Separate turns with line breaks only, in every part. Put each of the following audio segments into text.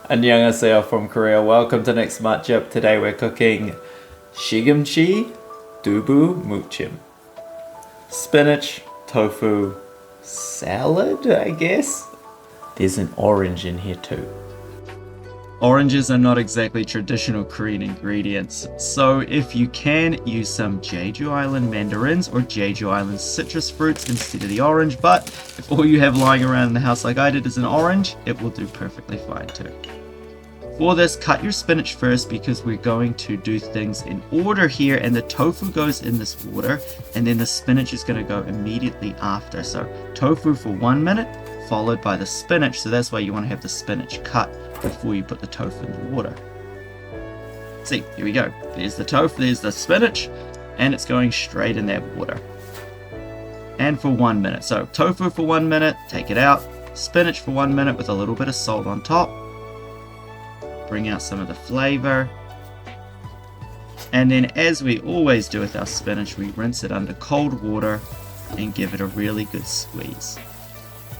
Annyeonghaseyo from Korea. Welcome to Next Matchup. Today we're cooking Sigeumchi Dubu Muchim. Spinach Tofu Salad, I guess? There's an orange in here too. Oranges are not exactly traditional Korean ingredients, so if you can, use some Jeju Island mandarins or Jeju Island citrus fruits instead of the orange, but if all you have lying around in the house like I did is an orange, it will do perfectly fine too. For this, cut your spinach first because we're going to do things in order here, and the tofu goes in this water and then the spinach is going to go immediately after. So tofu for 1 minute followed by the spinach, so that's why you want to have the spinach cut before you put the tofu in the water. See, here we go. There's the tofu, there's the spinach, and it's going straight in that water. And for 1 minute. So tofu for 1 minute, take it out. Spinach for 1 minute with a little bit of salt on top. Bring out some of the flavor. And then, as we always do with our spinach, we rinse it under cold water and give it a really good squeeze.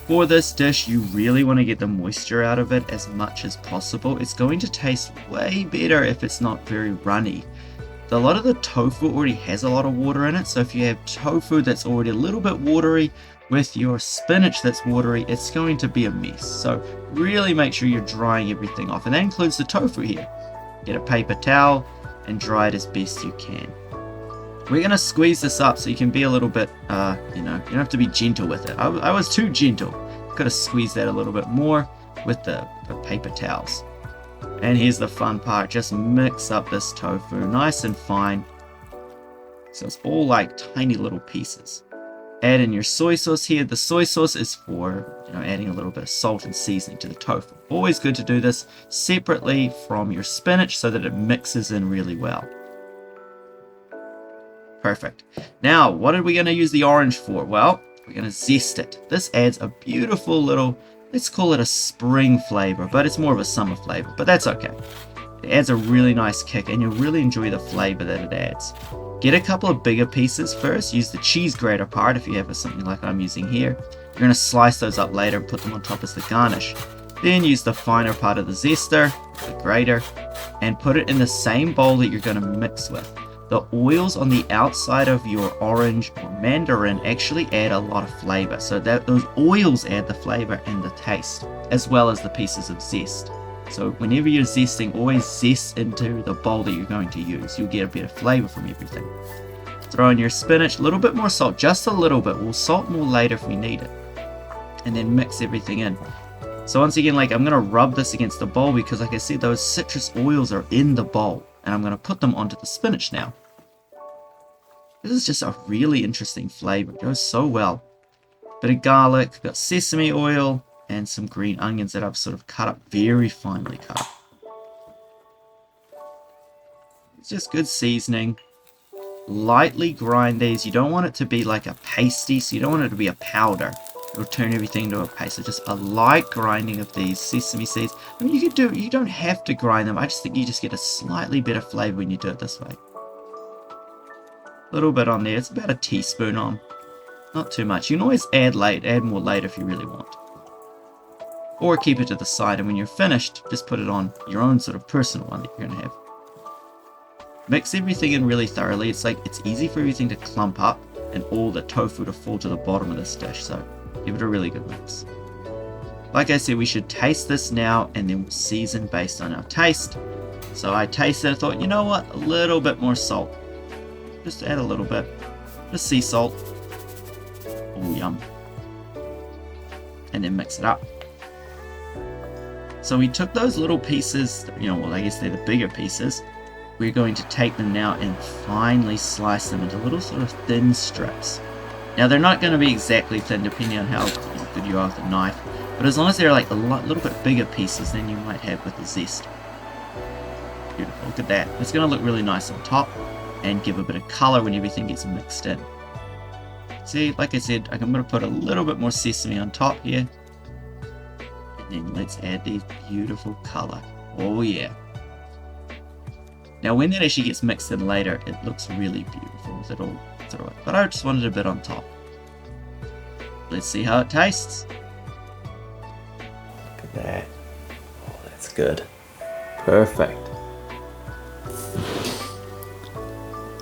For this dish, you really want to get the moisture out of it as much as possible. It's going to taste way better if it's not very runny. A lot of the tofu already has a lot of water in it, so if you have tofu that's already a little bit watery with your spinach that's watery, it's going to be a mess. So really make sure you're drying everything off, and that includes the tofu here. Get a paper towel and dry it as best you can. We're going to squeeze this up so you can be a little bit, you don't have to be gentle with it. I was too gentle. Got to squeeze that a little bit more with the paper towels. And here's the fun part. Just mix up this tofu nice and fine. So it's all like tiny little pieces. Add in your soy sauce here. The soy sauce is for, adding a little bit of salt and seasoning to the tofu. Always good to do this separately from your spinach so that it mixes in really well. Perfect. Now, what are we going to use the orange for? Well, we're going to zest it. This adds a beautiful little, let's call it a spring flavor, but it's more of a summer flavor, but that's okay. It adds a really nice kick, and you'll really enjoy the flavor that it adds. Get a couple of bigger pieces first. Use the cheese grater part if you have something like I'm using here. You're going to slice those up later and put them on top as the garnish. Then use the finer part of the zester, the grater, and put it in the same bowl that you're going to mix with. The oils on the outside of your orange or mandarin actually add a lot of flavor. So those oils add the flavor and the taste, as well as the pieces of zest. So whenever you're zesting, always zest into the bowl that you're going to use. You'll get a bit of flavor from everything. Throw in your spinach, a little bit more salt, just a little bit. We'll salt more later if we need it. And then mix everything in. So once again, I'm going to rub this against the bowl because, like I said, those citrus oils are in the bowl. And I'm going to put them onto the spinach now. This is just a really interesting flavor. It goes so well. Bit of garlic, got sesame oil, and some green onions that I've sort of cut up, very finely cut. It's just good seasoning. Lightly grind these. You don't want it to be like a pasty, so you don't want it to be a powder. It'll turn everything into a paste. So just a light grinding of these sesame seeds. I mean, you don't have to grind them. I just think you just get a slightly better flavor when you do it this way. A little bit on there. It's about a teaspoon on. Not too much. You can always add more later if you really want. Or keep it to the side, and when you're finished, just put it on your own sort of personal one that you're going to have. Mix everything in really thoroughly. It's easy for everything to clump up and all the tofu to fall to the bottom of this dish. So give it a really good mix. Like I said, we should taste this now and then we'll season based on our taste. So I tasted it, I thought, you know what, a little bit more salt. Just add a little bit. Just sea salt. Oh, yum. And then mix it up. So we took those little pieces, I guess they're the bigger pieces. We're going to take them now and finely slice them into little sort of thin strips. Now they're not going to be exactly thin depending on how good you are with a knife, but as long as they're a little bit bigger pieces than you might have with the zest. Beautiful, look at that. It's going to look really nice on top and give a bit of color when everything gets mixed in. See, like I said, I'm going to put a little bit more sesame on top here. And then let's add the beautiful color. Oh yeah. Now when that actually gets mixed in later, it looks really beautiful with it all through it. But I just wanted a bit on top. Let's see how it tastes. Look at that. Oh, that's good. Perfect.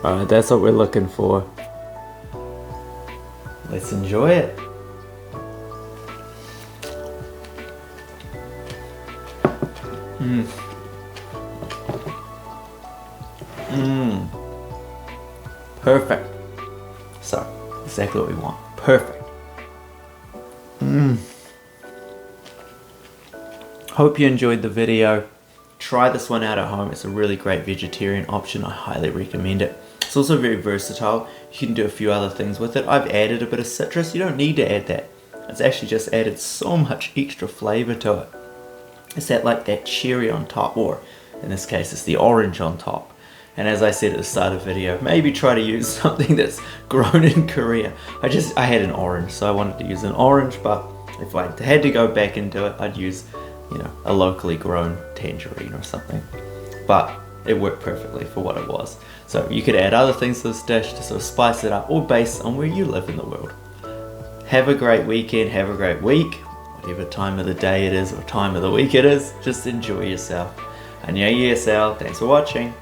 Alright, that's what we're looking for. Let's enjoy it. Perfect. So, exactly what we want. Perfect. Hope you enjoyed the video. Try this one out at home. It's a really great vegetarian option. I highly recommend it. It's also very versatile. You can do a few other things with it. I've added a bit of citrus. You don't need to add that. It's actually just added so much extra flavor to it. It's that cherry on top, or in this case it's the orange on top. And as I said at the start of the video, maybe try to use something that's grown in Korea. I had an orange, so I wanted to use an orange, but if I had to go back into it, I'd use, a locally grown tangerine or something. But it worked perfectly for what it was. So you could add other things to this dish to sort of spice it up, or based on where you live in the world. Have a great weekend, have a great week, whatever time of the day it is or time of the week it is. Just enjoy yourself. 안녕히 계세요. Thanks for watching.